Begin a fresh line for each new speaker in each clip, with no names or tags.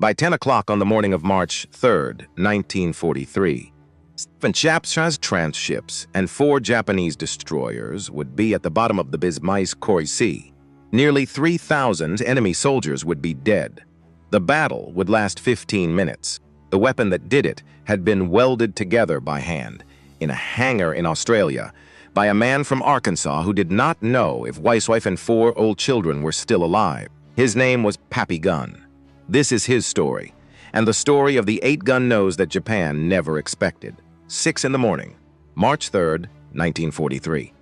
By 10 o'clock on the morning of March 3rd, 1943, 7 Japanese transships and 4 Japanese destroyers would be at the bottom of the Bismarck Sea. Nearly 3,000 enemy soldiers would be dead. The battle would last 15 minutes. The weapon that did it had been welded together by hand in a hangar in Australia by a man from Arkansas who did not know if wife and 4 old children were still alive. His name was Pappy Gun. This is his story, and the story of the 8-gun nose that Japan never expected. 6 in the morning, March 3rd, 1943.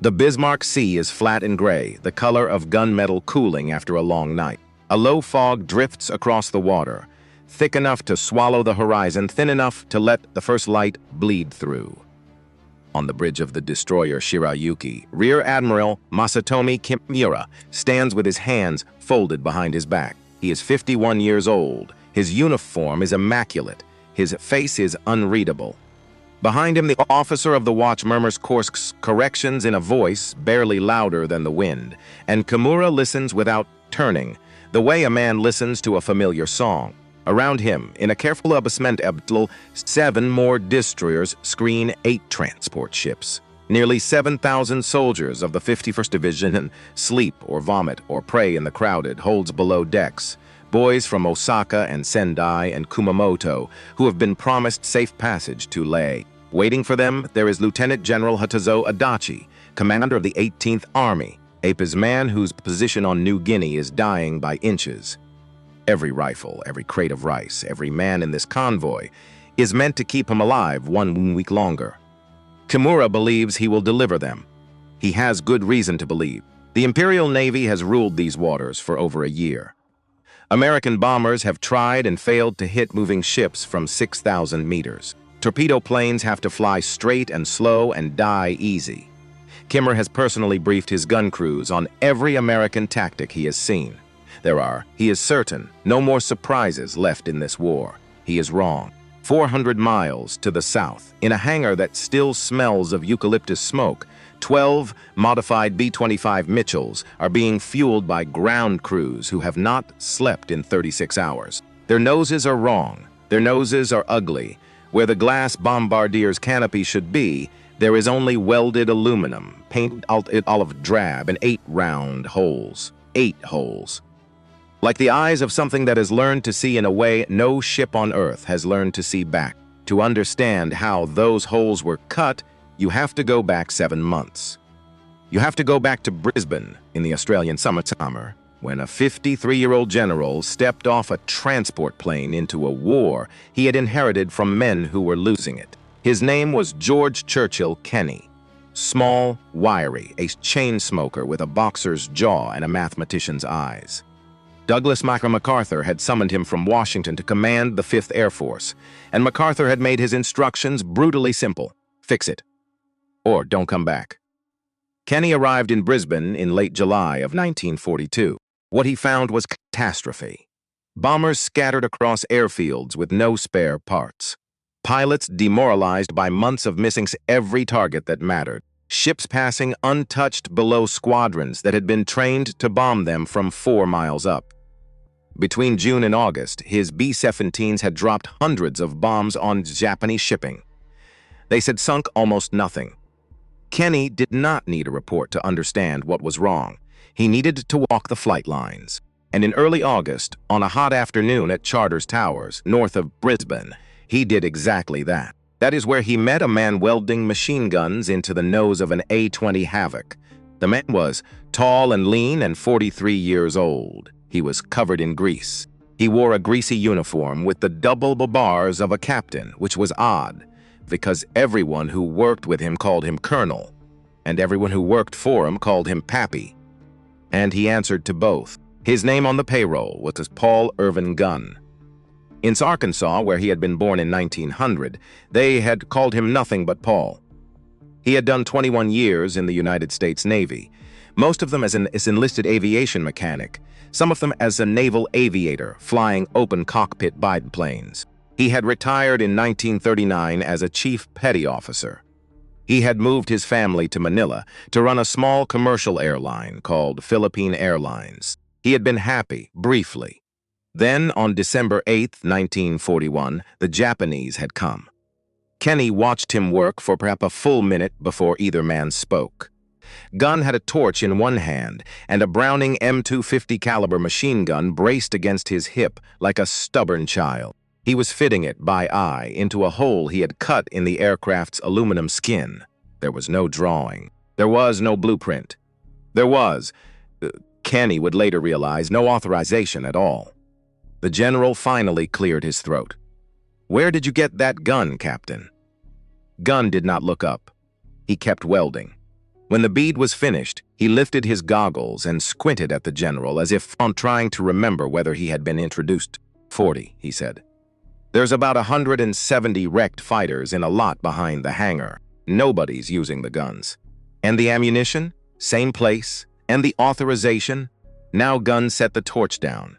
The Bismarck Sea is flat and gray, the color of gunmetal cooling after a long night. A low fog drifts across the water, thick enough to swallow the horizon, thin enough to let the first light bleed through. On the bridge of the destroyer Shirayuki, Rear Admiral Masatomi Kimura stands with his hands folded behind his back. He is 51 years old. His uniform is immaculate. His face is unreadable. Behind him, the officer of the watch murmurs coarse corrections in a voice barely louder than the wind, and Kimura listens without turning, the way a man listens to a familiar song. Around him, in a careful abatement, 7 more destroyers screen 8 transport ships. Nearly 7,000 soldiers of the 51st Division sleep or vomit or pray in the crowded holds below decks. Boys from Osaka and Sendai and Kumamoto who have been promised safe passage to Leh. Waiting for them, there is Lieutenant General Hatazo Adachi, commander of the 18th Army, a man whose position on New Guinea is dying by inches. Every rifle, every crate of rice, every man in this convoy is meant to keep him alive 1 week longer. Kimura believes he will deliver them. He has good reason to believe. The Imperial Navy has ruled these waters for over a year. American bombers have tried and failed to hit moving ships from 6,000 meters. Torpedo planes have to fly straight and slow and die easy. Kimura has personally briefed his gun crews on every American tactic he has seen. There are, he is certain, no more surprises left in this war. He is wrong. 400 miles to the south, in a hangar that still smells of eucalyptus smoke, 12 modified B-25 Mitchells are being fueled by ground crews who have not slept in 36 hours. Their noses are wrong. Their noses are ugly. Where the glass bombardier's canopy should be, there is only welded aluminum, painted olive drab, and 8 round holes. 8 holes. Like the eyes of something that has learned to see in a way no ship on Earth has learned to see back. To understand how those holes were cut, you have to go back 7 months. You have to go back to Brisbane in the Australian summer, when a 53-year-old general stepped off a transport plane into a war he had inherited from men who were losing it. His name was George Churchill Kenny. Small, wiry, a chain smoker with a boxer's jaw and a mathematician's eyes. Douglas MacArthur had summoned him from Washington to command the 5th Air Force, and MacArthur had made his instructions brutally simple. Fix it, or don't come back. Kenny arrived in Brisbane in late July of 1942. What he found was catastrophe. Bombers scattered across airfields with no spare parts. Pilots demoralized by months of missing every target that mattered. Ships passing untouched below squadrons that had been trained to bomb them from 4 miles up. Between June and August, his B-17s had dropped hundreds of bombs on Japanese shipping. They said sunk almost nothing. Kenny did not need a report to understand what was wrong. He needed to walk the flight lines. And in early August, on a hot afternoon at Charters Towers, north of Brisbane, he did exactly that. That is where he met a man welding machine guns into the nose of an A-20 Havoc. The man was tall and lean and 43 years old. He was covered in grease. He wore a greasy uniform with the double barbars of a captain, which was odd, because everyone who worked with him called him Colonel, and everyone who worked for him called him Pappy. And he answered to both. His name on the payroll was Paul Irvin Gunn. In Arkansas, where he had been born in 1900, they had called him nothing but Paul. He had done 21 years in the United States Navy, most of them as an enlisted aviation mechanic, some of them as a naval aviator flying open cockpit biplanes. He had retired in 1939 as a chief petty officer. He had moved his family to Manila to run a small commercial airline called Philippine Airlines. He had been happy, briefly. Then, on December 8, 1941, the Japanese had come. Kenny watched him work for perhaps a full minute before either man spoke. Gunn had a torch in one hand, and a Browning M250 caliber machine gun braced against his hip like a stubborn child. He was fitting it by eye into a hole he had cut in the aircraft's aluminum skin. There was no drawing. There was no blueprint. There was, Kenny would later realize, no authorization at all. The general finally cleared his throat. "Where did you get that gun, Captain?" Gunn did not look up. He kept welding. When the bead was finished, he lifted his goggles and squinted at the general as if trying to remember whether he had been introduced. 40, he said. "There's about 170 wrecked fighters in a lot behind the hangar. Nobody's using the guns. And the ammunition? Same place. And the authorization?" Now Gunn set the torch down.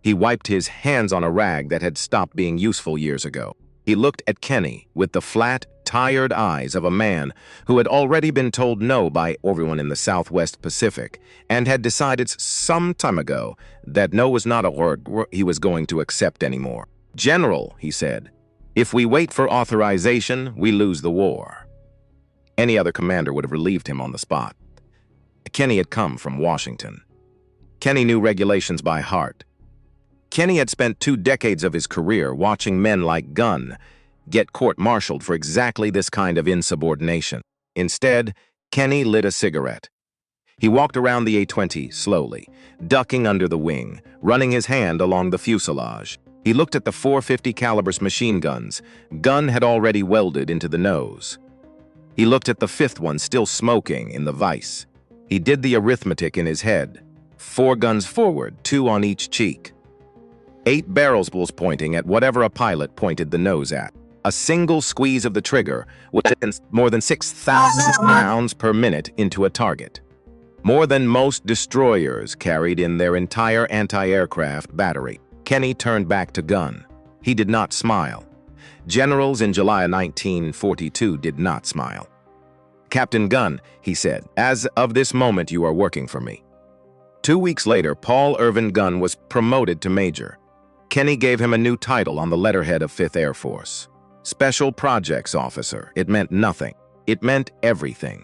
He wiped his hands on a rag that had stopped being useful years ago. He looked at Kenny with the flat, tired eyes of a man who had already been told no by everyone in the Southwest Pacific and had decided some time ago that no was not a word he was going to accept anymore. "General," he said, "if we wait for authorization, we lose the war." Any other commander would have relieved him on the spot. Kenny had come from Washington. Kenny knew regulations by heart. Kenny had spent 2 decades of his career watching men like Gunn get court-martialed for exactly this kind of insubordination. Instead, Kenny lit a cigarette. He walked around the A-20 slowly, ducking under the wing, running his hand along the fuselage. He looked at the .450 caliber machine guns Gunn had already welded into the nose. He looked at the 5th one still smoking in the vise. He did the arithmetic in his head. 4 guns forward, 2 on each cheek. 8 barrels pointing at whatever a pilot pointed the nose at. A single squeeze of the trigger would send more than 6,000 rounds per minute into a target. More than most destroyers carried in their entire anti-aircraft battery. Kenny turned back to Gunn. He did not smile. Generals in July 1942 did not smile. "Captain Gunn," he said, "as of this moment you are working for me." 2 weeks later, Paul Irvin Gunn was promoted to major. Kenny gave him a new title on the letterhead of 5th Air Force. Special Projects Officer. It meant nothing. It meant everything.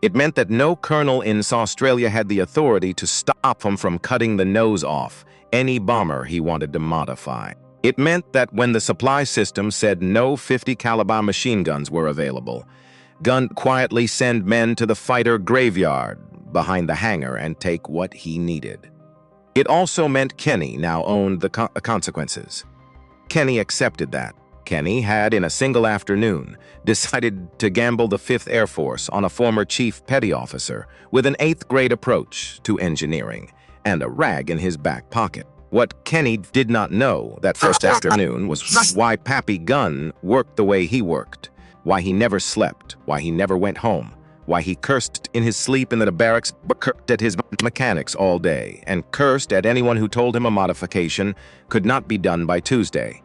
It meant that no colonel in Australia had the authority to stop him from cutting the nose off any bomber he wanted to modify. It meant that when the supply system said no .50 caliber machine guns were available, Gunn quietly send men to the fighter graveyard behind the hangar and take what he needed. It also meant Kenny now owned the consequences. Kenny accepted that. Kenny had, in a single afternoon, decided to gamble the 5th Air Force on a former chief petty officer with an 8th grade approach to engineering and a rag in his back pocket. What Kenny did not know that first afternoon was why Pappy Gunn worked the way he worked, why he never slept, why he never went home, why he cursed in his sleep in the barracks, but cursed at his mechanics all day, and cursed at anyone who told him a modification could not be done by Tuesday.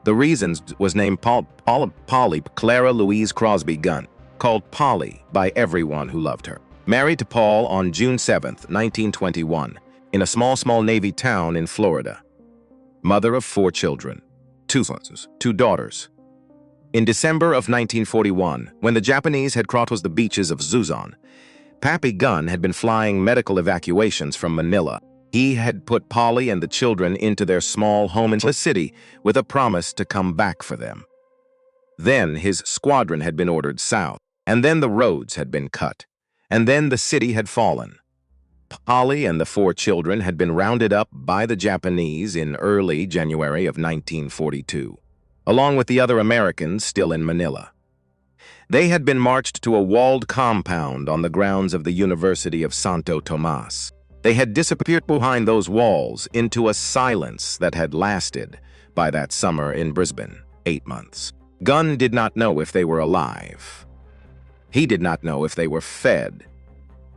The reasons was named Polly Clara Louise Crosby Gunn, called Polly by everyone who loved her. Married to Paul on June 7, 1921, in a small Navy town in Florida. Mother of 4 children, 2 sons, 2 daughters. In December of 1941, when the Japanese had crossed the beaches of Luzon, Pappy Gunn had been flying medical evacuations from Manila. He had put Polly and the children into their small home in the city with a promise to come back for them. Then his squadron had been ordered south, and then the roads had been cut, and then the city had fallen. Polly and the 4 children had been rounded up by the Japanese in early January of 1942. Along with the other Americans still in Manila. They had been marched to a walled compound on the grounds of the University of Santo Tomas. They had disappeared behind those walls into a silence that had lasted, by that summer in Brisbane, 8 months. Gunn did not know if they were alive. He did not know if they were fed.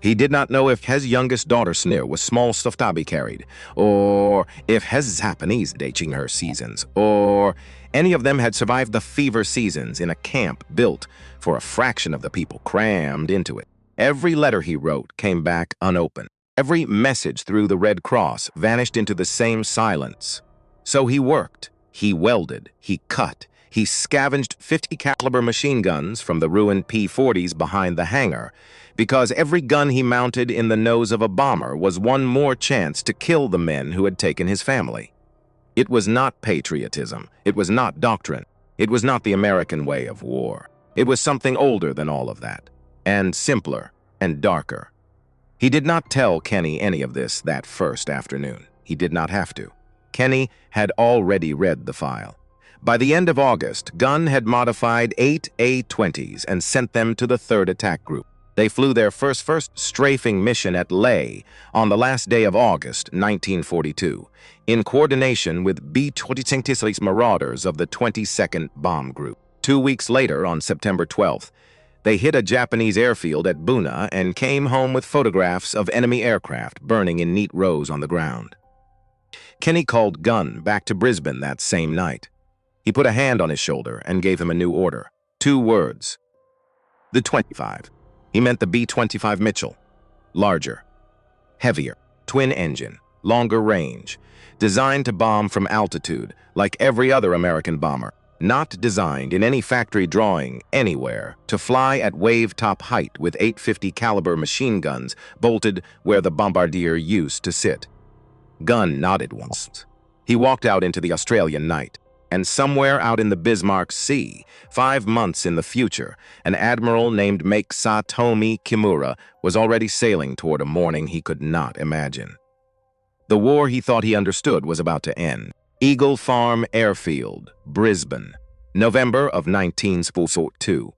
He did not know if his youngest daughter Snir was small stuff to be carried, or if his Japanese dating her seasons, or any of them had survived the fever seasons in a camp built for a fraction of the people crammed into it. Every letter he wrote came back unopened. Every message through the Red Cross vanished into the same silence. So he worked, he welded, he cut, he scavenged 50 caliber machine guns from the ruined P-40s behind the hangar, because every gun he mounted in the nose of a bomber was one more chance to kill the men who had taken his family. It was not patriotism, it was not doctrine, it was not the American way of war. It was something older than all of that, and simpler and darker. He did not tell Kenny any of this that first afternoon. He did not have to. Kenny had already read the file. By the end of August, Gunn had modified 8 A-20s and sent them to the 3rd Attack Group. They flew their first strafing mission at Leh on the last day of August 1942, in coordination with B-25 Marauders of the 22nd Bomb Group. 2 weeks later, on September 12th, they hit a Japanese airfield at Buna and came home with photographs of enemy aircraft burning in neat rows on the ground. Kenny called Gunn back to Brisbane that same night. He put a hand on his shoulder and gave him a new order. 2 words. The 25. He meant the B-25 Mitchell. Larger, heavier, twin engine, longer range, designed to bomb from altitude like every other American bomber, not designed in any factory drawing anywhere to fly at wave-top height with 850 caliber machine guns bolted where the bombardier used to sit. Gunn nodded once. He walked out into the Australian night, and somewhere out in the Bismarck Sea, 5 months in the future, an admiral named Masatomi Kimura was already sailing toward a morning he could not imagine. The war he thought he understood was about to end. Eagle Farm Airfield, Brisbane, November of 1942.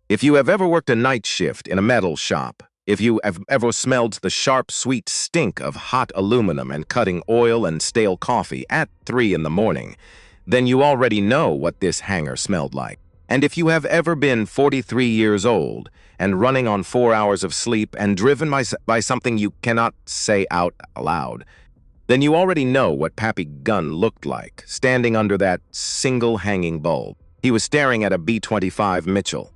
If you have ever worked a night shift in a metal shop, if you have ever smelled the sharp, sweet stink of hot aluminum and cutting oil and stale coffee at 3 in the morning, then you already know what this hangar smelled like. And if you have ever been 43 years old and running on 4 hours of sleep and driven by something you cannot say out loud, then you already know what Pappy Gunn looked like, standing under that single hanging bulb. He was staring at a B-25 Mitchell.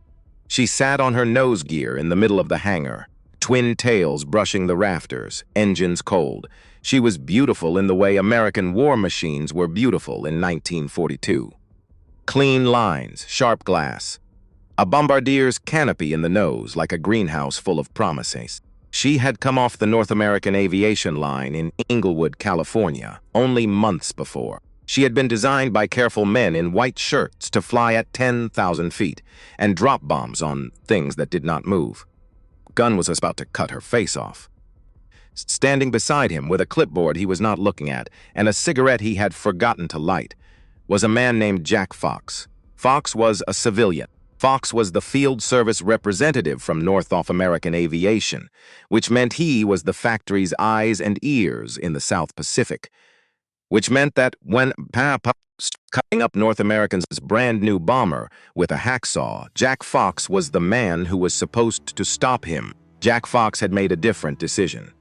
She sat on her nose gear in the middle of the hangar, twin tails brushing the rafters, engines cold. She was beautiful in the way American war machines were beautiful in 1942. Clean lines, sharp glass. A bombardier's canopy in the nose like a greenhouse full of promises. She had come off the North American aviation line in Inglewood, California, only months before. She had been designed by careful men in white shirts to fly at 10,000 feet and drop bombs on things that did not move. Gunn was about to cut her face off. Standing beside him with a clipboard he was not looking at and a cigarette he had forgotten to light was a man named Jack Fox. Fox was a civilian. Fox was the field service representative from North American Aviation, which meant he was the factory's eyes and ears in the South Pacific, which meant that when Papa was cutting up North American's brand new bomber with a hacksaw, Jack Fox was the man who was supposed to stop him. Jack Fox had made a different decision.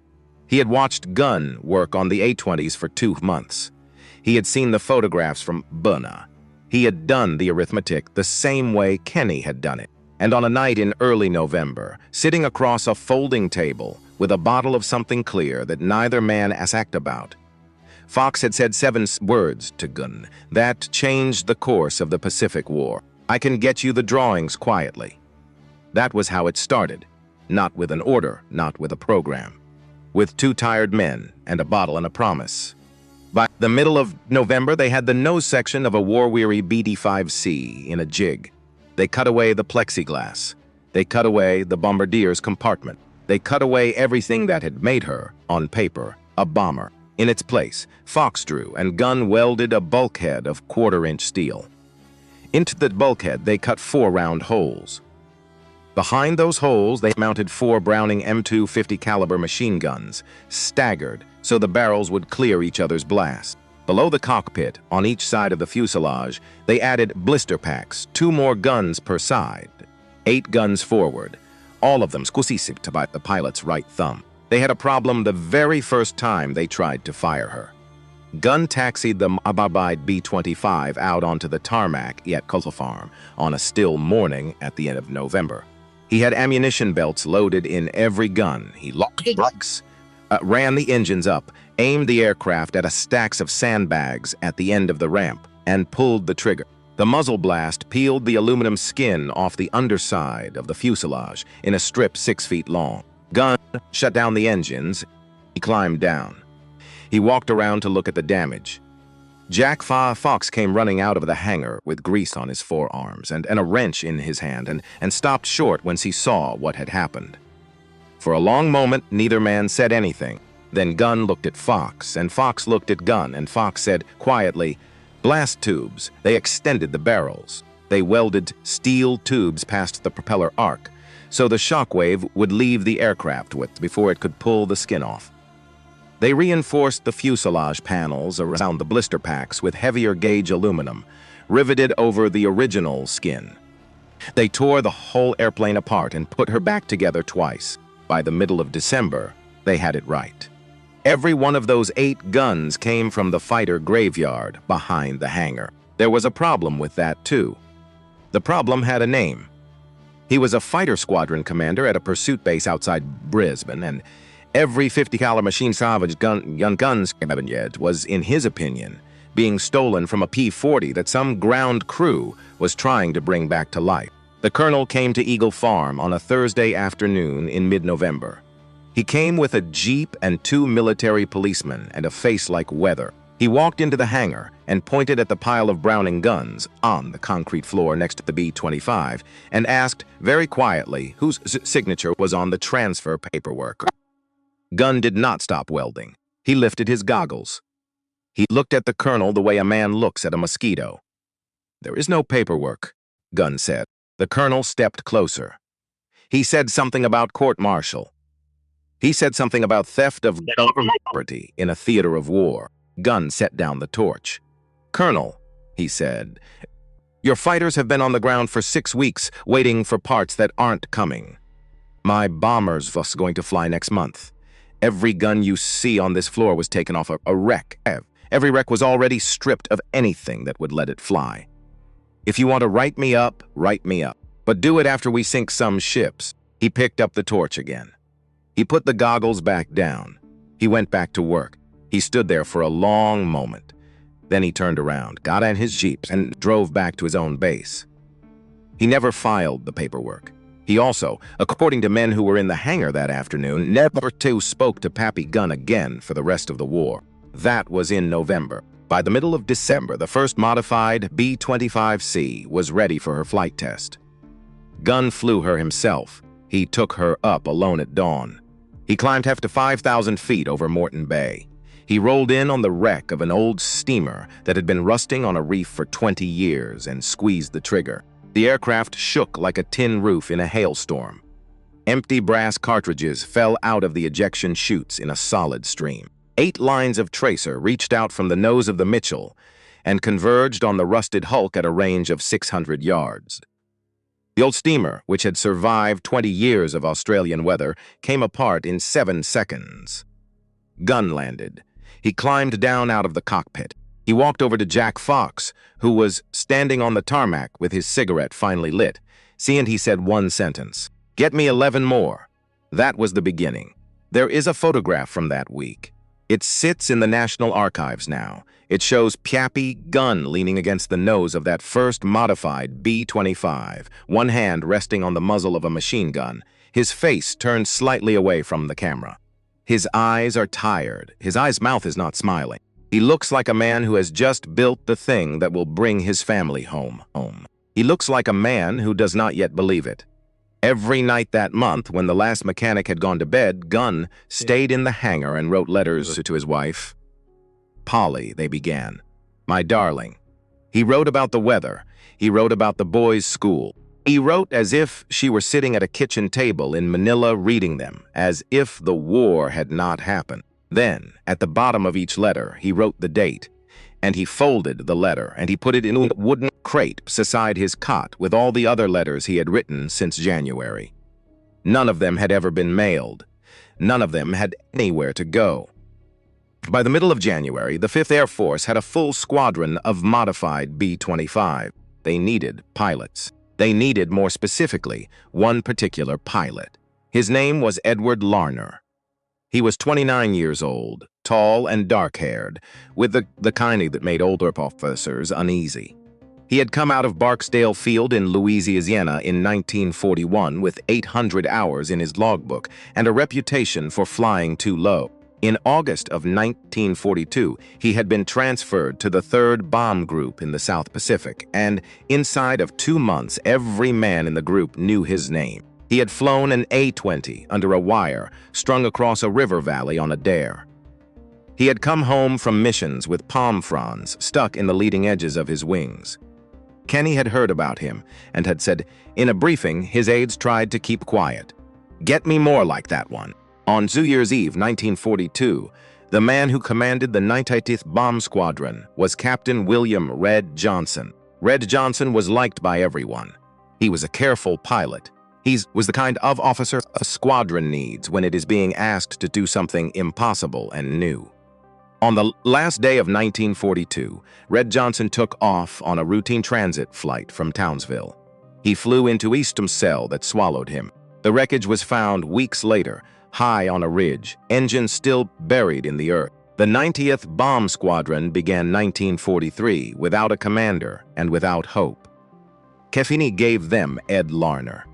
He had watched Gunn work on the A-20s for 2 months. He had seen the photographs from Buna. He had done the arithmetic the same way Kenny had done it. And on a night in early November, sitting across a folding table with a bottle of something clear that neither man asked about, Fox had said 7 words to Gunn that changed the course of the Pacific War. "I can get you the drawings quietly." That was how it started. Not with an order, not with a program. With 2 tired men and a bottle and a promise. By the middle of November, they had the nose section of a war-weary B-25C in a jig. They cut away the plexiglass. They cut away the bombardier's compartment. They cut away everything that had made her, on paper, a bomber. In its place, Fox drew and Gunn welded a bulkhead of 1/4-inch steel. Into the bulkhead, they cut 4 round holes. Behind those holes, they mounted 4 Browning M250 caliber machine guns, staggered so the barrels would clear each other's blast. Below the cockpit, on each side of the fuselage, they added blister packs, 2 more guns per side, 8 guns forward, all of them squeezed by the pilot's right thumb. They had a problem the very first time they tried to fire her. Gunn taxied the modified B-25 out onto the tarmac at Culver Farm on a still morning at the end of November. He had ammunition belts loaded in every gun. He locked brakes, ran the engines up, aimed the aircraft at a stacks of sandbags at the end of the ramp, and pulled the trigger. The muzzle blast peeled the aluminum skin off the underside of the fuselage in a strip 6 feet long. Gunn shut down the engines. He climbed down. He walked around to look at the damage. Jack Fox came running out of the hangar with grease on his forearms and a wrench in his hand and stopped short when he saw what had happened. For a long moment, neither man said anything. Then Gunn looked at Fox, and Fox looked at Gunn, and Fox said quietly, "Blast tubes." They extended the barrels. They welded steel tubes past the propeller arc, so the shockwave would leave the aircraft before it could pull the skin off. They reinforced the fuselage panels around the blister packs with heavier gauge aluminum, riveted over the original skin. They tore the whole airplane apart and put her back together twice. By the middle of December, they had it right. Every one of those 8 guns came from the fighter graveyard behind the hangar. There was a problem with that, too. The problem had a name. He was a fighter squadron commander at a pursuit base outside Brisbane, and every 50-caliber machine salvage guns was, in his opinion, being stolen from a P-40 that some ground crew was trying to bring back to life. The colonel came to Eagle Farm on a Thursday afternoon in mid-November. He came with a jeep and 2 military policemen and a face like weather. He walked into the hangar and pointed at the pile of Browning guns on the concrete floor next to the B-25 and asked very quietly whose signature was on the transfer paperwork. Gunn did not stop welding. He lifted his goggles. He looked at the colonel the way a man looks at a mosquito. "There is no paperwork," Gunn said. The colonel stepped closer. He said something about court-martial. He said something about theft of property in a theater of war. Gunn set down the torch. "Colonel," he said, "your fighters have been on the ground for 6 weeks waiting for parts that aren't coming. My bomber's was going to fly next month. Every gun you see on this floor was taken off a wreck. Every wreck was already stripped of anything that would let it fly. If you want to write me up, but do it after we sink some ships." He picked up the torch again. He put the goggles back down. He went back to work. He stood there for a long moment. Then he turned around, got in his jeep, and drove back to his own base. He never filed the paperwork. He also, according to men who were in the hangar that afternoon, never spoke to Pappy Gunn again for the rest of the war. That was in November. By the middle of December, the first modified B-25C was ready for her flight test. Gunn flew her himself. He took her up alone at dawn. He climbed half to 5,000 feet over Moreton Bay. He rolled in on the wreck of an old steamer that had been rusting on a reef for 20 years and squeezed the trigger. The aircraft shook like a tin roof in a hailstorm. Empty brass cartridges fell out of the ejection chutes in a solid stream. 8 lines of tracer reached out from the nose of the Mitchell and converged on the rusted hulk at a range of 600 yards. The old steamer, which had survived 20 years of Australian weather, came apart in 7 seconds. Gunn landed. He climbed down out of the cockpit. He walked over to Jack Fox, who was standing on the tarmac with his cigarette finally lit. And he said one sentence, "Get me 11 more." That was the beginning. There is a photograph from that week. It sits in the National Archives now. It shows Pappy Gunn leaning against the nose of that first modified B-25, one hand resting on the muzzle of a machine gun, his face turned slightly away from the camera. His eyes are tired. His mouth is not smiling. He looks like a man who has just built the thing that will bring his family home. He looks like a man who does not yet believe it. Every night that month, when the last mechanic had gone to bed, Gunn stayed in the hangar and wrote letters to his wife. "Polly," they began, "my darling." He wrote about the weather. He wrote about the boys' school. He wrote as if she were sitting at a kitchen table in Manila reading them, as if the war had not happened. Then, at the bottom of each letter, he wrote the date, and he folded the letter, and he put it in a wooden crate beside his cot with all the other letters he had written since January. None of them had ever been mailed. None of them had anywhere to go. By the middle of January, the 5th Air Force had a full squadron of modified B-25. They needed pilots. They needed, more specifically, one particular pilot. His name was Edward Larner. He was 29 years old, tall and dark-haired, with the kind that made older officers uneasy. He had come out of Barksdale Field in Louisiana in 1941 with 800 hours in his logbook and a reputation for flying too low. In August of 1942, he had been transferred to the 3rd Bomb Group in the South Pacific, and inside of 2 months, every man in the group knew his name. He had flown an A-20 under a wire strung across a river valley on a dare. He had come home from missions with palm fronds stuck in the leading edges of his wings. Kenny had heard about him and had said, in a briefing, his aides tried to keep quiet. "Get me more like that one." On New Year's Eve 1942, the man who commanded the 90th Bomb Squadron was Captain William "Red" Johnson. Red Johnson was liked by everyone. He was a careful pilot. He was the kind of officer a squadron needs when it is being asked to do something impossible and new. On the last day of 1942, Red Johnson took off on a routine transit flight from Townsville. He flew into Eastham Cell that swallowed him. The wreckage was found weeks later, high on a ridge, engines still buried in the earth. The 90th Bomb Squadron began 1943 without a commander and without hope. Kefini gave them Ed Larner.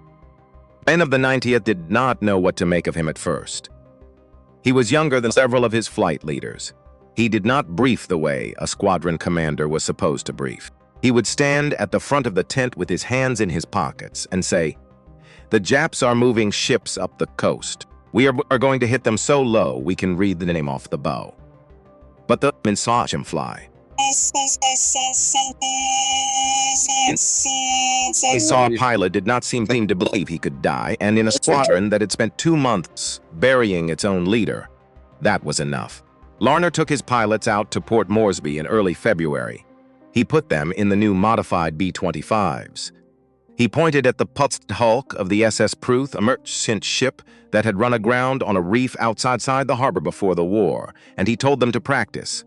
Men of the 90th did not know what to make of him at first. He was younger than several of his flight leaders. He did not brief the way a squadron commander was supposed to brief. He would stand at the front of the tent with his hands in his pockets and say, "The Japs are moving ships up the coast. We are going to hit them so low we can read the name off the bow." But the men saw him fly. They saw a pilot did not seem to believe he could die, and in a squadron that had spent 2 months burying its own leader, that was enough. Larner took his pilots out to Port Moresby in early February. He put them in the new modified B-25s. He pointed at the putzed hulk of the SS Pruth, a merchant ship that had run aground on a reef outside the harbor before the war, and he told them to practice.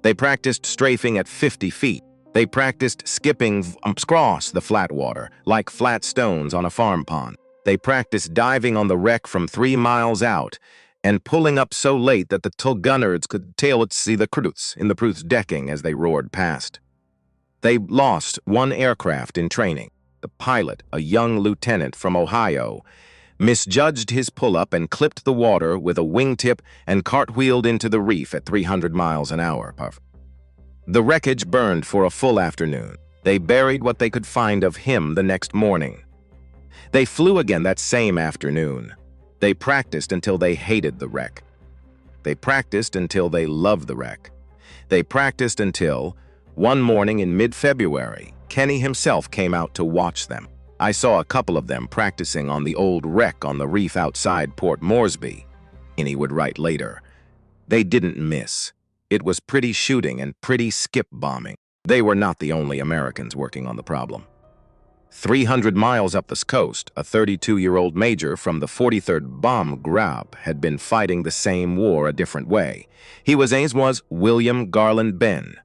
They practiced strafing at 50 feet. They practiced skipping across the flat water, like flat stones on a farm pond. They practiced diving on the wreck from 3 miles out and pulling up so late that the gunners could see the Pruths in the Pruth's decking as they roared past. They lost 1 aircraft in training. The pilot, a young lieutenant from Ohio, misjudged his pull-up and clipped the water with a wingtip and cartwheeled into the reef at 300 miles an hour. The wreckage burned for a full afternoon. They buried what they could find of him the next morning. They flew again that same afternoon. They practiced until they hated the wreck. They practiced until they loved the wreck. They practiced until, one morning in mid-February, Kenny himself came out to watch them. I saw a couple of them practicing on the old wreck on the reef outside Port Moresby. And he would write later, "They didn't miss. It was pretty shooting and pretty skip bombing." They were not the only Americans working on the problem. 300 miles up the coast, a 32-year-old major from the 43rd Bomb Group had been fighting the same war a different way. His name was William Garland Ben.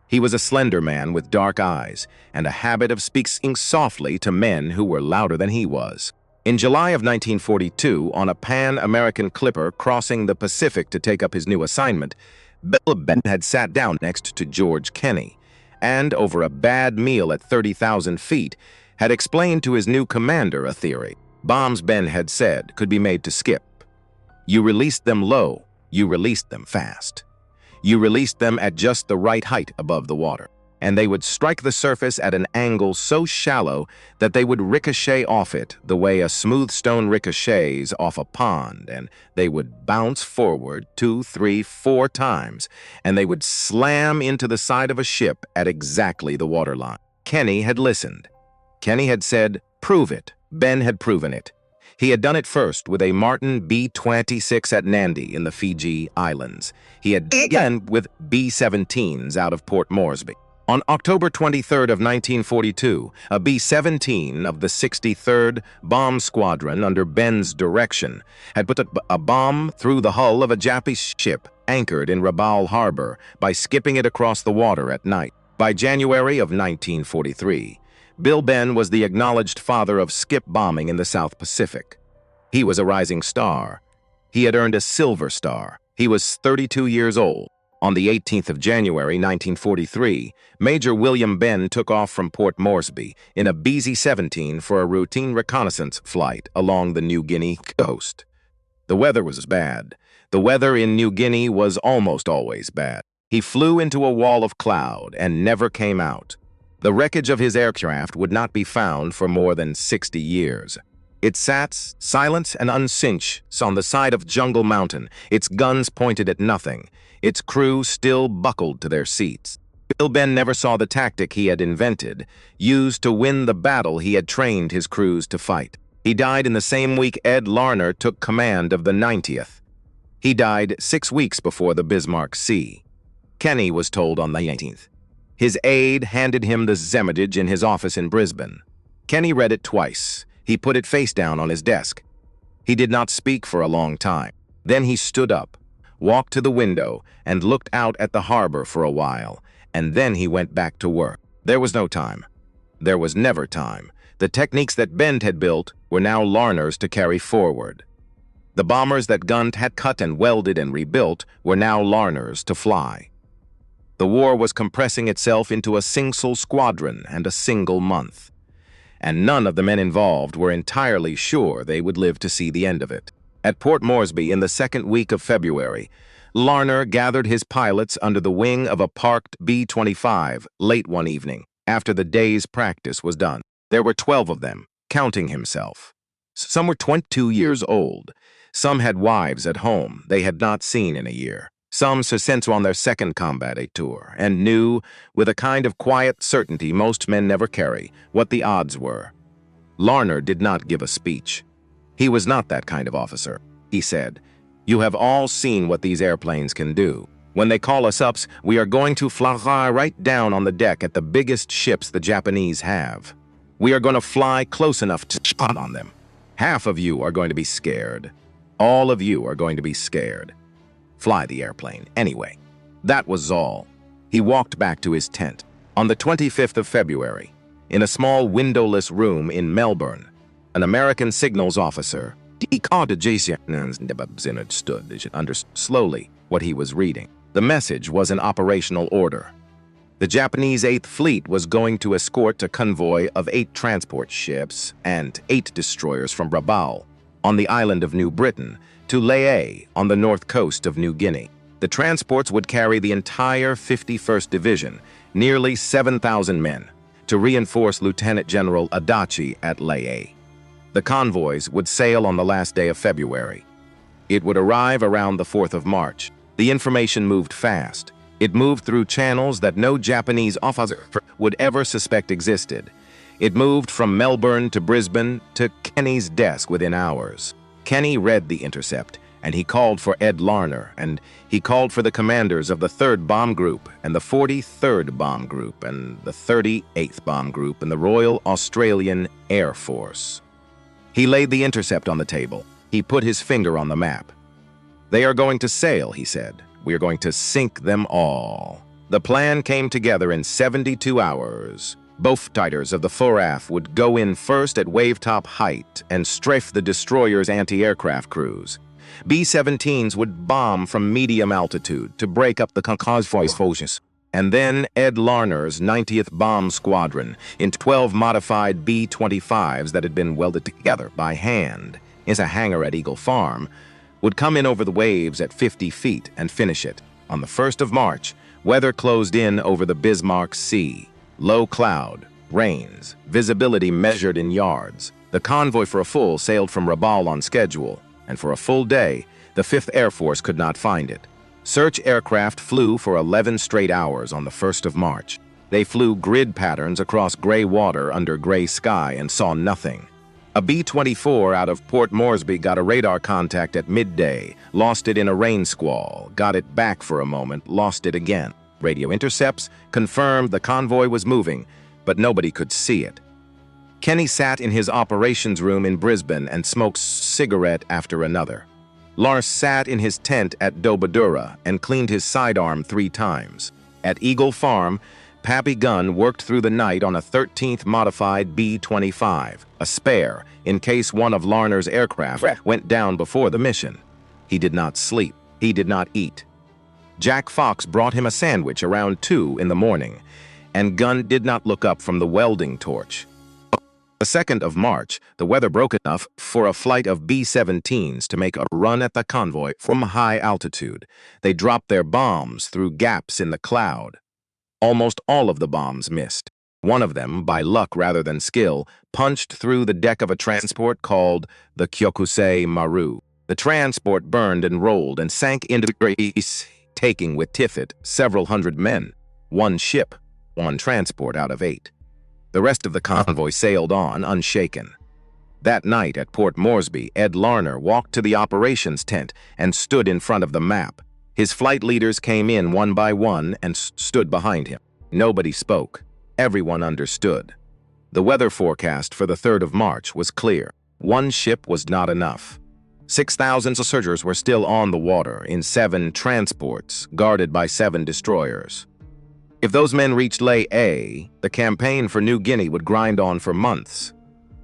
He was a slender man with dark eyes and a habit of speaking softly to men who were louder than he was. In July of 1942, on a Pan-American clipper crossing the Pacific to take up his new assignment, Bill Ben had sat down next to George Kenny and, over a bad meal at 30,000 feet, had explained to his new commander a theory. Bombs, Ben had said, could be made to skip. You released them low, you released them fast. You released them at just the right height above the water, and they would strike the surface at an angle so shallow that they would ricochet off it the way a smooth stone ricochets off a pond, and they would bounce forward 2, 3, 4 times, and they would slam into the side of a ship at exactly the waterline. Kenny had listened. Kenny had said, "Prove it." Ben had proven it. He had done it first with a Martin B-26 at Nandi in the Fiji Islands. He had begun with B-17s out of Port Moresby. On October 23rd of 1942, a B-17 of the 63rd Bomb Squadron under Ben's direction had put a bomb through the hull of a Japanese ship anchored in Rabaul Harbor by skipping it across the water at night. By January of 1943, Bill Ben was the acknowledged father of skip bombing in the South Pacific. He was a rising star. He had earned a Silver Star. He was 32 years old. On the 18th of January, 1943, Major William Benn took off from Port Moresby in a BZ-17 for a routine reconnaissance flight along the New Guinea coast. The weather was bad. The weather in New Guinea was almost always bad. He flew into a wall of cloud and never came out. The wreckage of his aircraft would not be found for more than 60 years. It sat, silent and uncinch, on the side of Jungle Mountain, its guns pointed at nothing, its crew still buckled to their seats. Bill Ben never saw the tactic he had invented, used to win the battle he had trained his crews to fight. He died in the same week Ed Larner took command of the 90th. He died 6 weeks before the Bismarck Sea. Kenny was told on the 18th. His aide handed him the Zemedage in his office in Brisbane. Kenny read it twice. He put it face down on his desk. He did not speak for a long time. Then he stood up, walked to the window, and looked out at the harbor for a while, and then he went back to work. There was no time. There was never time. The techniques that Bend had built were now Larner's to carry forward. The bombers that Gunt had cut and welded and rebuilt were now Larner's to fly. The war was compressing itself into a single squadron and a single month. And none of the men involved were entirely sure they would live to see the end of it. At Port Moresby in the second week of February, Larner gathered his pilots under the wing of a parked B-25 late one evening, after the day's practice was done. There were 12 of them, counting himself. Some were 22 years old. Some had wives at home they had not seen in a year. Some since were on their second combat tour, and knew, with a kind of quiet certainty most men never carry, what the odds were. Larner did not give a speech. He was not that kind of officer. He said, "You have all seen what these airplanes can do. When they call us up, we are going to fly right down on the deck at the biggest ships the Japanese have. We are going to fly close enough to spot on them. Half of you are going to be scared. All of you are going to be scared. Fly the airplane, anyway." That was all. He walked back to his tent. On the 25th of February, in a small windowless room in Melbourne, an American signals officer understood slowly what he was reading. The message was an operational order. The Japanese 8th Fleet was going to escort a convoy of 8 transport ships and 8 destroyers from Rabaul, on the island of New Britain, to Lae on the north coast of New Guinea. The transports would carry the entire 51st Division, nearly 7,000 men, to reinforce Lieutenant General Adachi at Lae. The convoys would sail on the last day of February. It would arrive around the 4th of March. The information moved fast. It moved through channels that no Japanese officer would ever suspect existed. It moved from Melbourne to Brisbane to Kenny's desk within hours. Kenny read the intercept, and he called for Ed Larner, and he called for the commanders of the 3rd Bomb Group and the 43rd Bomb Group and the 38th Bomb Group and the Royal Australian Air Force. He laid the intercept on the table. He put his finger on the map. "They are going to sail," he said. "We are going to sink them all." The plan came together in 72 hours. Both fighters of the FORAF would go in first at wave-top height and strafe the destroyer's anti-aircraft crews. B-17s would bomb from medium altitude to break up the convoy's forces. And then Ed Larner's 90th Bomb Squadron, in 12 modified B-25s that had been welded together by hand in a hangar at Eagle Farm, would come in over the waves at 50 feet and finish it. On the 1st of March, weather closed in over the Bismarck Sea. Low cloud, rains, visibility measured in yards. The convoy for a full sailed from Rabaul on schedule, and for a full day, the 5th Air Force could not find it. Search aircraft flew for 11 straight hours on the 1st of March. They flew grid patterns across gray water under gray sky and saw nothing. A B-24 out of Port Moresby got a radar contact at midday, lost it in a rain squall, got it back for a moment, lost it again. Radio intercepts confirmed the convoy was moving, but nobody could see it. Kenny sat in his operations room in Brisbane and smoked cigarette after another. Lars sat in his tent at Dobadura and cleaned his sidearm 3 times. At Eagle Farm, Pappy Gunn worked through the night on a 13th modified B-25, a spare, in case one of Larner's aircraft went down before the mission. He did not sleep. He did not eat. Jack Fox brought him a sandwich around 2 in the morning, and Gunn did not look up from the welding torch. The 2nd of March, the weather broke enough for a flight of B-17s to make a run at the convoy from high altitude. They dropped their bombs through gaps in the cloud. Almost all of the bombs missed. One of them, by luck rather than skill, punched through the deck of a transport called the Kyokusei Maru. The transport burned and rolled and sank into the grease, taking with it several hundred men. One ship, one transport out of 8. The rest of the convoy sailed on unshaken. That night at Port Moresby, Ed Larner walked to the operations tent and stood in front of the map. His flight leaders came in one by one and stood behind him. Nobody spoke. Everyone understood. The weather forecast for the 3rd of March was clear. One ship was not enough. 6,000 soldiers were still on the water in 7 transports, guarded by 7 destroyers. If those men reached Lay A, the campaign for New Guinea would grind on for months.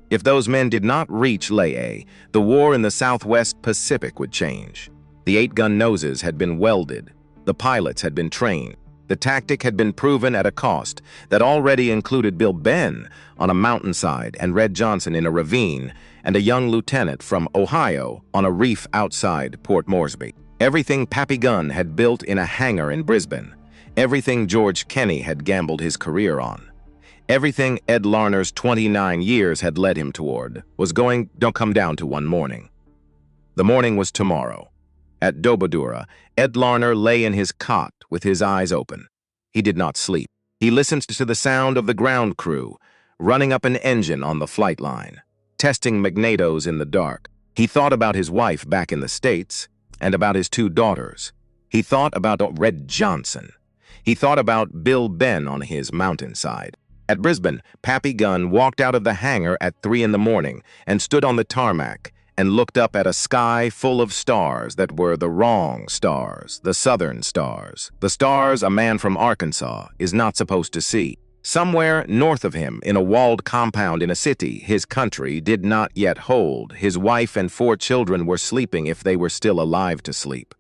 If those men did not reach Lay A, the war in the Southwest Pacific would change. The 8-gun noses had been welded. The pilots had been trained. The tactic had been proven at a cost that already included Bill Benn on a mountainside and Red Johnson in a ravine and a young lieutenant from Ohio on a reef outside Port Moresby. Everything Pappy Gunn had built in a hangar in Brisbane. Everything George Kenney had gambled his career on. Everything Ed Larner's 29 years had led him toward was going to come down to one morning. The morning was tomorrow. At Dobodura, Ed Larner lay in his cot with his eyes open. He did not sleep. He listened to the sound of the ground crew running up an engine on the flight line, testing magnetos in the dark. He thought about his wife back in the States and about his 2 daughters. He thought about Red Johnson. He thought about Bill Benn on his mountainside. At Brisbane, Pappy Gunn walked out of the hangar at 3 in the morning and stood on the tarmac and looked up at a sky full of stars that were the wrong stars, the southern stars, the stars a man from Arkansas is not supposed to see. Somewhere north of him, in a walled compound in a city his country did not yet hold, his wife and 4 children were sleeping if they were still alive to sleep.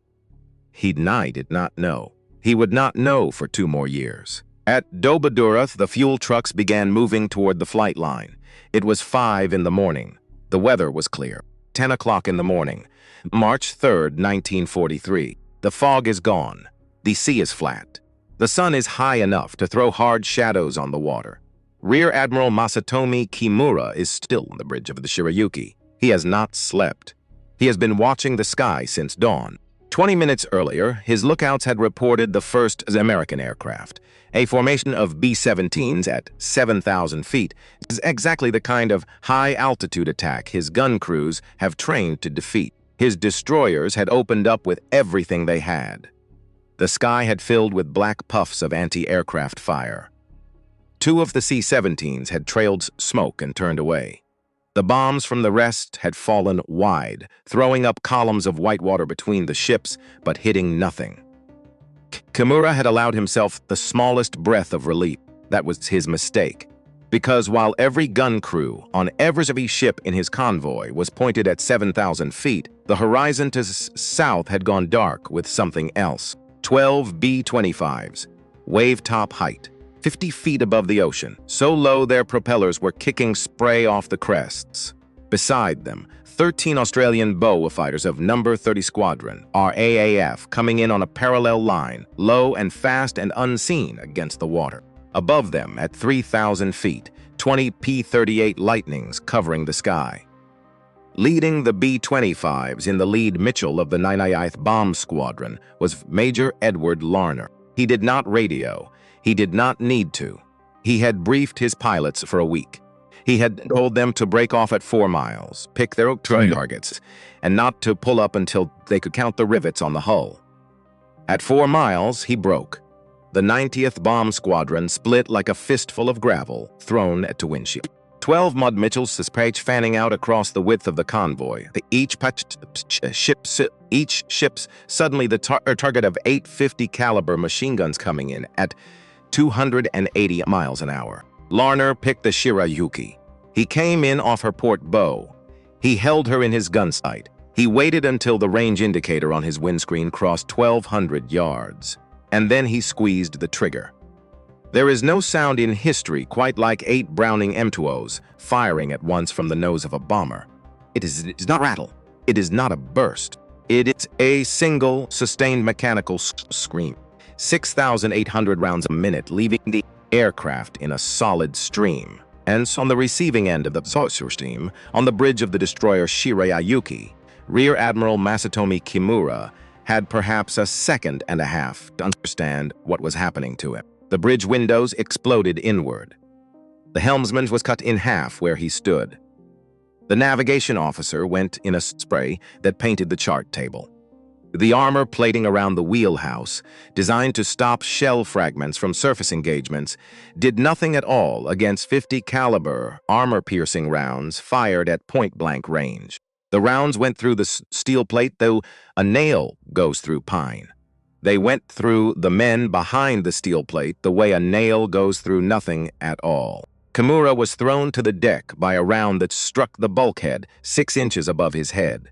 He did not know. He would not know for 2 more years. At Dobodura, the fuel trucks began moving toward the flight line. It was 5 in the morning. The weather was clear. 10 o'clock in the morning, March 3rd, 1943. The fog is gone. The sea is flat. The sun is high enough to throw hard shadows on the water. Rear Admiral Masatomi Kimura is still on the bridge of the Shirayuki. He has not slept. He has been watching the sky since dawn. 20 minutes earlier, his lookouts had reported the first American aircraft. A formation of B-17s at 7,000 feet is exactly the kind of high-altitude attack his gun crews have trained to defeat. His destroyers had opened up with everything they had. The sky had filled with black puffs of anti-aircraft fire. 2 of the C-17s had trailed smoke and turned away. The bombs from the rest had fallen wide, throwing up columns of white water between the ships, but hitting nothing. Kimura had allowed himself the smallest breath of relief. That was his mistake. Because while every gun crew on every ship in his convoy was pointed at 7,000 feet, the horizon to south had gone dark with something else. 12 B-25s, wave-top height, 50 feet above the ocean, so low their propellers were kicking spray off the crests. Beside them, 13 Australian Boa fighters of No. 30 Squadron, RAAF, coming in on a parallel line, low and fast and unseen against the water. Above them, at 3,000 feet, 20 P-38 Lightnings covering the sky. Leading the B-25s in the lead Mitchell of the 99th Bomb Squadron was Major Edward Larner. He did not radio. He did not need to. He had briefed his pilots for a week. He had told them to break off at 4 miles, pick their targets, and not to pull up until they could count the rivets on the hull. At 4 miles, he broke. The 90th Bomb Squadron split like a fistful of gravel thrown at the windshield. 12 Mud Mitchells sprayed fanning out across the width of the convoy. Each ship's suddenly the target of 850 caliber machine guns coming in at 280 miles an hour. Larner picked the Shirayuki. He came in off her port bow. He held her in his gun sight. He waited until the range indicator on his windscreen crossed 1,200 yards, and then he squeezed the trigger. There is no sound in history quite like 8 Browning M2Os firing at once from the nose of a bomber. It is not a rattle. It is not a burst. It is a single, sustained mechanical scream. 6,800 rounds a minute, leaving the aircraft in a solid stream. And on the receiving end of the stream, on the bridge of the destroyer Shirayuki, Rear Admiral Masatomi Kimura had perhaps a second and a half to understand what was happening to him. The bridge windows exploded inward. The helmsman was cut in half where he stood. The navigation officer went in a spray that painted the chart table. The armor plating around the wheelhouse, designed to stop shell fragments from surface engagements, did nothing at all against 50 caliber armor-piercing rounds fired at point-blank range. The rounds went through the steel plate, though a nail goes through pine. They went through the men behind the steel plate the way a nail goes through nothing at all. Kimura was thrown to the deck by a round that struck the bulkhead 6 inches above his head.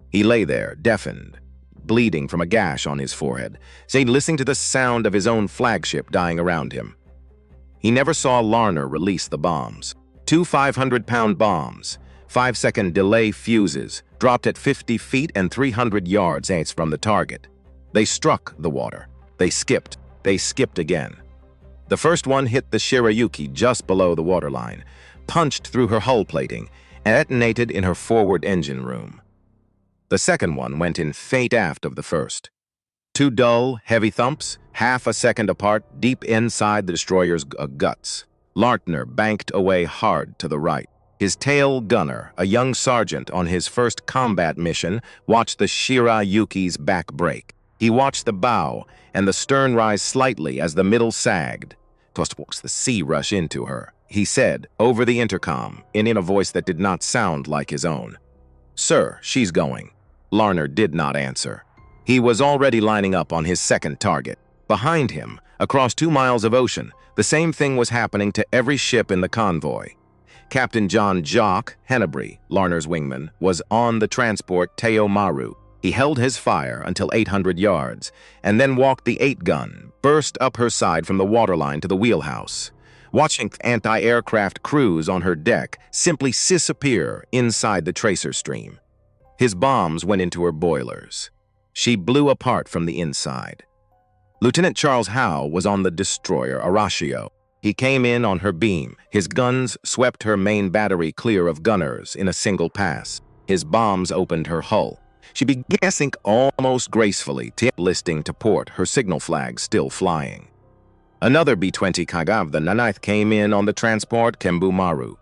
He lay there, deafened, bleeding from a gash on his forehead, listening to the sound of his own flagship dying around him. He never saw Larner release the bombs. 2 500-pound bombs, 5-second delay fuses, dropped at 50 feet and 300 yards from the target. They struck the water. They skipped again. The first one hit the Shirayuki just below the waterline, punched through her hull plating, and detonated in her forward engine room. The second one went in faint aft of the first. 2 dull, heavy thumps, half a second apart, deep inside the destroyer's guts. Larner banked away hard to the right. His tail gunner, a young sergeant on his first combat mission, watched the Shirayuki's back break. He watched the bow and the stern rise slightly as the middle sagged. "The sea rush into her," he said over the intercom in a voice that did not sound like his own. "Sir, she's going." Larner did not answer. He was already lining up on his second target. Behind him, across 2 miles of ocean, the same thing was happening to every ship in the convoy. Captain John Jock Hennebrey, Larner's wingman, was on the transport Teo Maru. He held his fire until 800 yards, and then walked the 8-gun, burst up her side from the waterline to the wheelhouse, watching anti-aircraft crews on her deck simply disappear inside the tracer stream. His bombs went into her boilers. She blew apart from the inside. Lieutenant Charles Howe was on the destroyer Arashio. He came in on her beam. His guns swept her main battery clear of gunners in a single pass. His bombs opened her hull. She began to sink almost gracefully, listing to port, her signal flag still flying. Another B-25 the 9th came in on the transport Kembu Maru.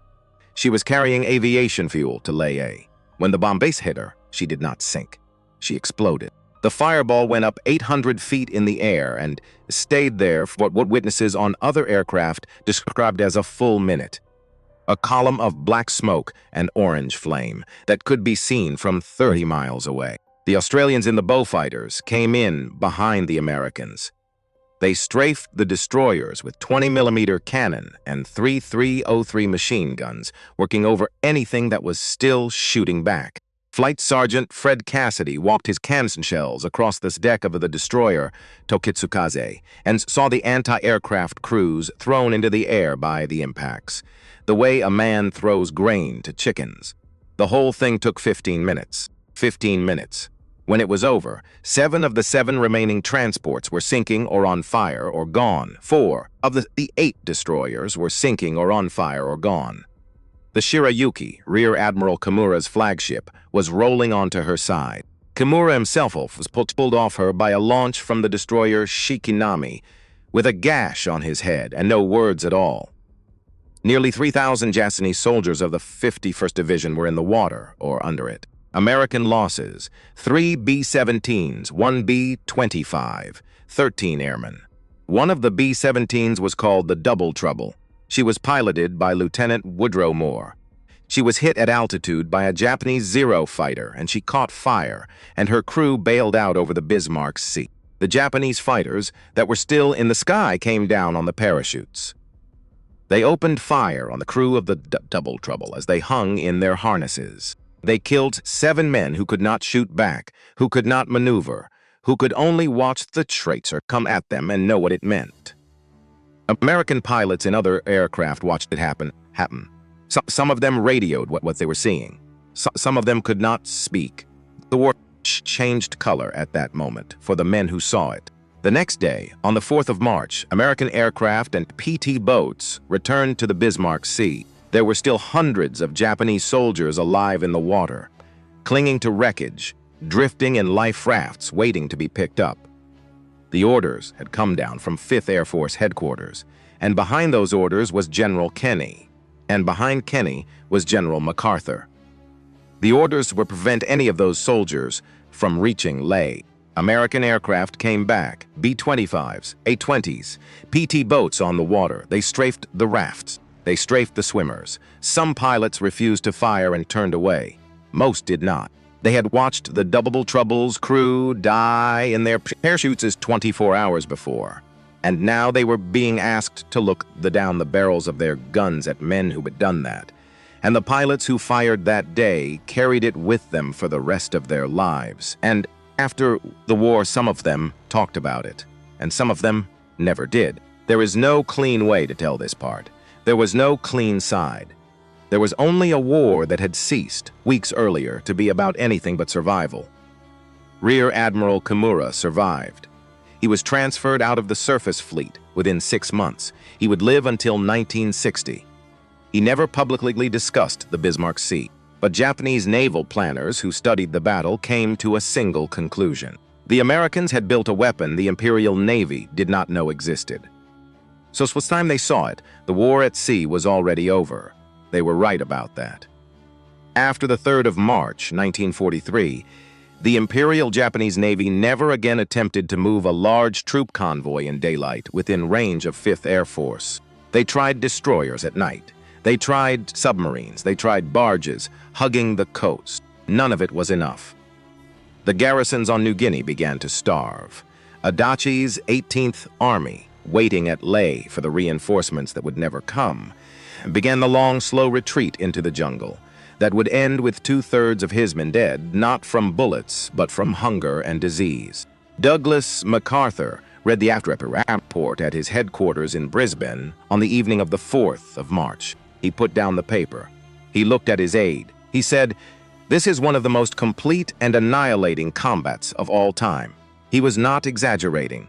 She was carrying aviation fuel to Lae. When the bomb base hit her, she did not sink. She exploded. The fireball went up 800 feet in the air and stayed there for what witnesses on other aircraft described as a full minute. A column of black smoke and orange flame that could be seen from 30 miles away. The Australians in the Beaufighters came in behind the Americans. They strafed the destroyers with 20mm cannon and 3 303 machine guns, working over anything that was still shooting back. Flight Sergeant Fred Cassidy walked his cannon shells across the deck of the destroyer Tokitsukaze and saw the anti-aircraft crews thrown into the air by the impacts, the way a man throws grain to chickens. The whole thing took 15 minutes. 15 minutes. When it was over, 7 of the 7 remaining transports were sinking or on fire or gone. 4 of the 8 destroyers were sinking or on fire or gone. The Shirayuki, Rear Admiral Kimura's flagship, was rolling onto her side. Kimura himself was pulled off her by a launch from the destroyer Shikinami, with a gash on his head and no words at all. Nearly 3,000 Japanese soldiers of the 51st Division were in the water or under it. American losses: 3 B-17s, 1 B-25, 13 airmen. One of the B-17s was called the Double Trouble. She was piloted by Lieutenant Woodrow Moore. She was hit at altitude by a Japanese Zero fighter, and she caught fire, and her crew bailed out over the Bismarck Sea. The Japanese fighters that were still in the sky came down on the parachutes. They opened fire on the crew of the Double Trouble as they hung in their harnesses. They killed 7 men who could not shoot back, who could not maneuver, who could only watch the traitor come at them and know what it meant. American pilots in other aircraft watched it happen. Some of them radioed what they were seeing. Some of them could not speak. The war changed color at that moment for the men who saw it. The next day, on the 4th of March, American aircraft and PT boats returned to the Bismarck Sea. There were still hundreds of Japanese soldiers alive in the water, clinging to wreckage, drifting in life rafts waiting to be picked up. The orders had come down from 5th Air Force headquarters, and behind those orders was General Kenny, and behind Kenny was General MacArthur. The orders were to prevent any of those soldiers from reaching Leh. American aircraft came back, B-25s, A-20s, PT boats on the water. They strafed the rafts. They strafed the swimmers. Some pilots refused to fire and turned away. Most did not. They had watched the Double Trouble's crew die in their parachutes 24 hours before, and now they were being asked to look down the barrels of their guns at men who had done that. And the pilots who fired that day carried it with them for the rest of their lives. And after the war, some of them talked about it, and some of them never did. There is no clean way to tell this part. There was no clean side. There was only a war that had ceased weeks earlier to be about anything but survival. Rear Admiral Kimura survived. He was transferred out of the surface fleet within 6 months. He would live until 1960. He never publicly discussed the Bismarck Sea, but Japanese naval planners who studied the battle came to a single conclusion. The Americans had built a weapon the Imperial Navy did not know existed. So it was time they saw it. The war at sea was already over. They were right about that. After the 3rd of March, 1943, the Imperial Japanese Navy never again attempted to move a large troop convoy in daylight within range of 5th Air Force. They tried destroyers at night. They tried submarines. They tried barges, hugging the coast. None of it was enough. The garrisons on New Guinea began to starve. Adachi's 18th Army, waiting at Leh for the reinforcements that would never come, began the long, slow retreat into the jungle that would end with 2/3 of his men dead, not from bullets, but from hunger and disease. Douglas MacArthur read the after report at his headquarters in Brisbane on the evening of the 4th of March. He put down the paper. He looked at his aide. He said, "This is one of the most complete and annihilating combats of all time." He was not exaggerating.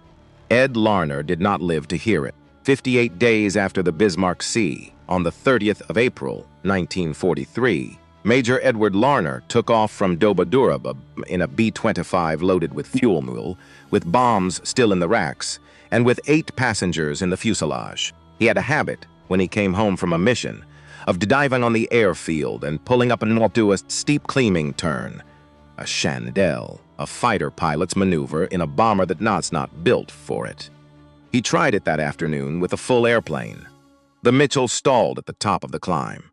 Ed Larner did not live to hear it. 58 days after the Bismarck Sea, on the 30th of April, 1943, Major Edward Larner took off from Dobaduraba in a B-25 loaded with fuel mule, with bombs still in the racks, and with 8 passengers in the fuselage. He had a habit, when he came home from a mission, of diving on the airfield and pulling up into a steep climbing turn, a chandelle, a fighter pilot's maneuver in a bomber that was not built for it. He tried it that afternoon with a full airplane. The Mitchell stalled at the top of the climb.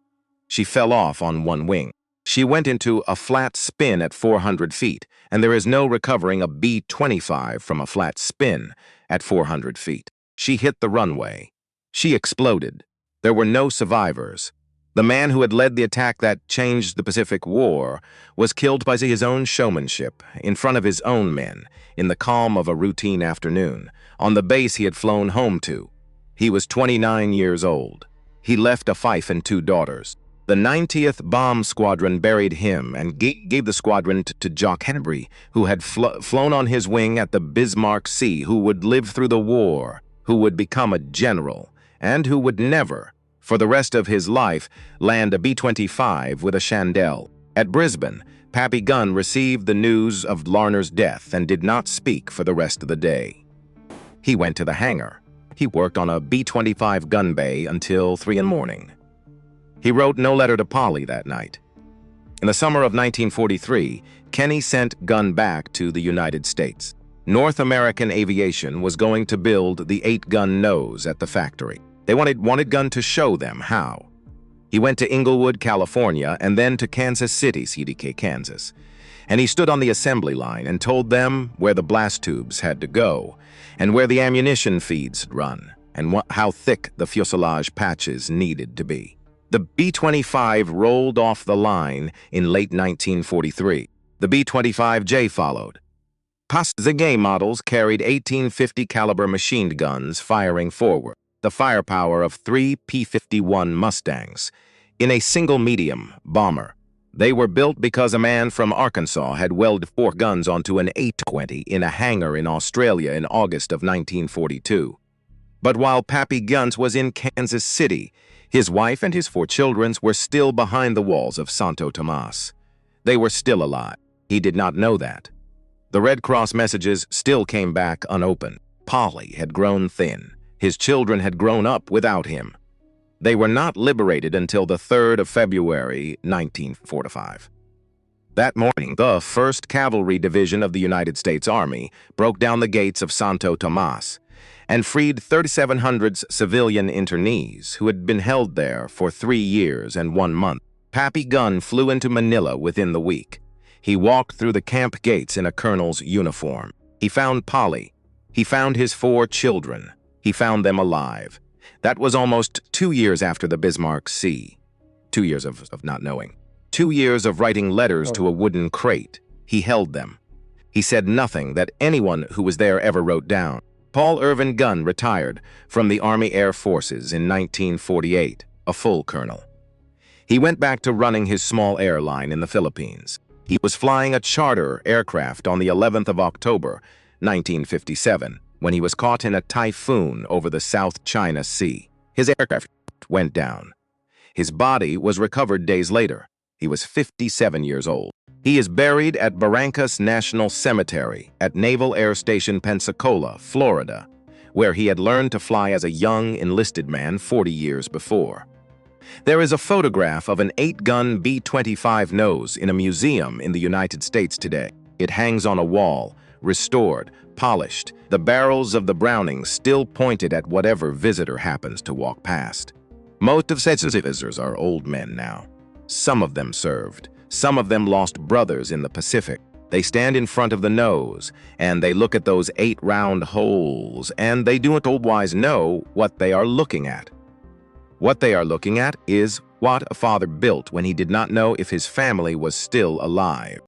She fell off on one wing. She went into a flat spin at 400 feet, and there is no recovering a B-25 from a flat spin at 400 feet. She hit the runway. She exploded. There were no survivors. The man who had led the attack that changed the Pacific War was killed by his own showmanship in front of his own men in the calm of a routine afternoon on the base he had flown home to. He was 29 years old. He left a wife and 2 daughters. The 90th Bomb Squadron buried him and gave the squadron to Jock Henry, who had flown on his wing at the Bismarck Sea, who would live through the war, who would become a general, and who would never, for the rest of his life, land a B-25 with a chandelle. At Brisbane, Pappy Gunn received the news of Larner's death and did not speak for the rest of the day. He went to the hangar. He worked on a B-25 gun bay until 3 in the morning. He wrote no letter to Polly that night. In the summer of 1943, Kenny sent Gunn back to the United States. North American Aviation was going to build the 8-gun nose at the factory. They wanted Gunn to show them how. He went to Inglewood, California, and then to Kansas City, CDK, Kansas. And he stood on the assembly line and told them where the blast tubes had to go, and where the ammunition feeds run, and how thick the fuselage patches needed to be. The B-25 rolled off the line in late 1943. The B-25J followed. The game models carried 1850 caliber machine guns firing forward, the firepower of 3 P-51 Mustangs, in a single medium bomber. They were built because a man from Arkansas had welded 4 guns onto an 820 in a hangar in Australia in August of 1942. But while Pappy Guns was in Kansas City, his wife and his 4 children were still behind the walls of Santo Tomas. They were still alive. He did not know that. The Red Cross messages still came back unopened. Polly had grown thin. His children had grown up without him. They were not liberated until the 3rd of February, 1945. That morning, the 1st Cavalry Division of the United States Army broke down the gates of Santo Tomas and freed 3,700 civilian internees who had been held there for 3 years and 1 month. Pappy Gunn flew into Manila within the week. He walked through the camp gates in a colonel's uniform. He found Polly. He found his 4 children. He found them alive. That was almost 2 years after the Bismarck Sea. 2 years of not knowing. 2 years of writing letters to a wooden crate. He held them. He said nothing that anyone who was there ever wrote down. Paul Irvin Gunn retired from the Army Air Forces in 1948, a full colonel. He went back to running his small airline in the Philippines. He was flying a charter aircraft on the 11th of October, 1957, when he was caught in a typhoon over the South China Sea. His aircraft went down. His body was recovered days later. He was 57 years old. He is buried at Barrancas National Cemetery at Naval Air Station Pensacola, Florida, where he had learned to fly as a young enlisted man 40 years before. There is a photograph of an 8-gun B-25 nose in a museum in the United States today. It hangs on a wall, restored, polished, the barrels of the Brownings still pointed at whatever visitor happens to walk past. Most of such visitors are old men now. Some of them served. Some of them lost brothers in the Pacific. They stand in front of the nose, and they look at those 8 round holes, and they do not always know what they are looking at. What they are looking at is what a father built when he did not know if his family was still alive.